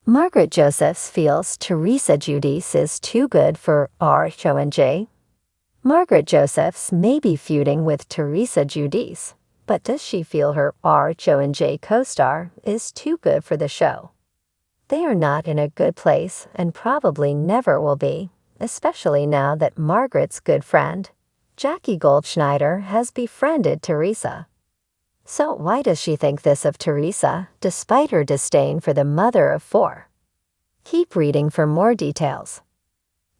Margaret Josephs feels Teresa Giudice is too good for RHONJ. Margaret Josephs may be feuding with Teresa Giudice, but does she feel her RHONJ co-star is too good for the show? They are not in a good place and probably never will be, especially now that Margaret's good friend, Jackie Goldschneider, has befriended Teresa. So why does she think this of Teresa, despite her disdain for the mother of four? Keep reading for more details.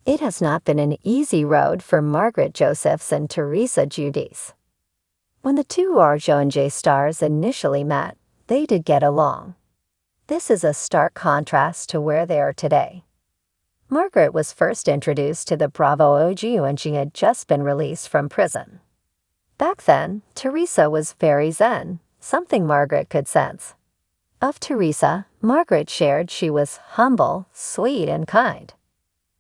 It has not been an easy road for Margaret Josephs and Teresa Giudice. When the two RHONJ stars initially met, they did get along. This is a stark contrast to where they are today. Margaret was first introduced to the Bravo OG when she had just been released from prison. Back then, Teresa was very zen, something Margaret could sense. Of Teresa, Margaret shared she was humble, sweet, and kind.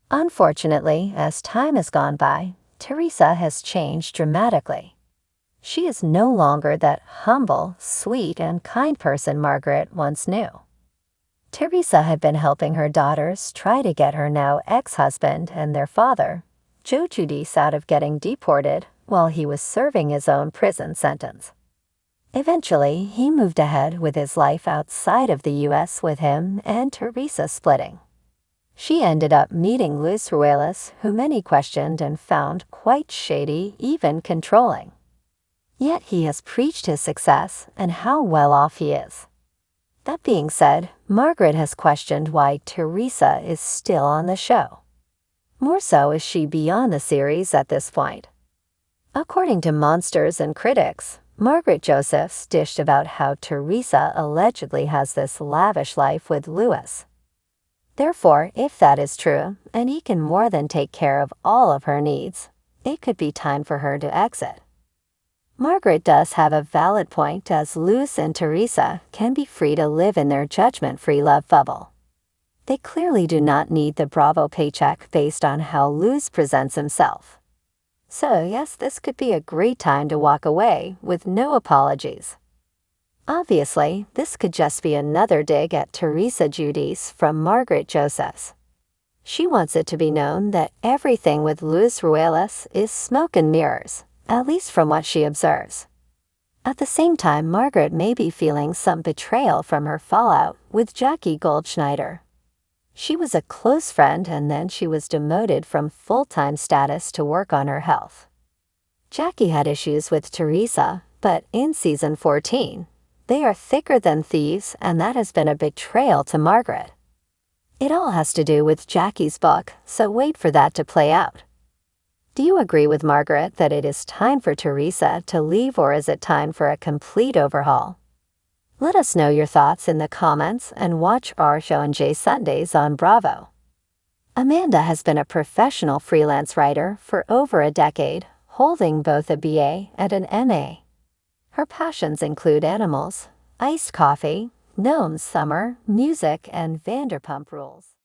Unfortunately, as time has gone by, Teresa has changed dramatically. She is no longer that humble, sweet, and kind person Margaret once knew. Teresa had been helping her daughters try to get her now ex-husband and their father, Giudice, out of getting deported while he was serving his own prison sentence. Eventually, he moved ahead with his life outside of the U.S. with him and Teresa splitting. She ended up meeting Luis Ruelas, who many questioned and found quite shady, even controlling. Yet he has preached his success and how well off he is. That being said, Margaret has questioned why Teresa is still on the show. More so, is she beyond the series at this point? According to monsters and critics, Margaret Josephs dished about how Teresa allegedly has this lavish life with Luis. Therefore, if that is true, and he can more than take care of all of her needs, it could be time for her to exit. Margaret does have a valid point, as Luis and Teresa can be free to live in their judgment-free love bubble. They clearly do not need the Bravo paycheck based on how Luis presents himself. So yes, this could be a great time to walk away with no apologies. Obviously, this could just be another dig at Teresa Giudice from Margaret Josephs. She wants it to be known that everything with Luis Ruelas is smoke and mirrors, at least from what she observes. At the same time, Margaret may be feeling some betrayal from her fallout with Jackie Goldschneider. She was a close friend and then she was demoted from full-time status to work on her health. Jackie had issues with Teresa, but in season 14, they are thicker than thieves, and that has been a betrayal to Margaret. It all has to do with Jackie's book, so wait for that to play out. Do you agree with Margaret that it is time for Teresa to leave, or is it time for a complete overhaul? Let us know your thoughts in the comments and watch RHONJ Sundays on Bravo. Amanda has been a professional freelance writer for over a decade, holding both a BA and an MA. Her passions include animals, iced coffee, gnomes, summer, music, and Vanderpump Rules.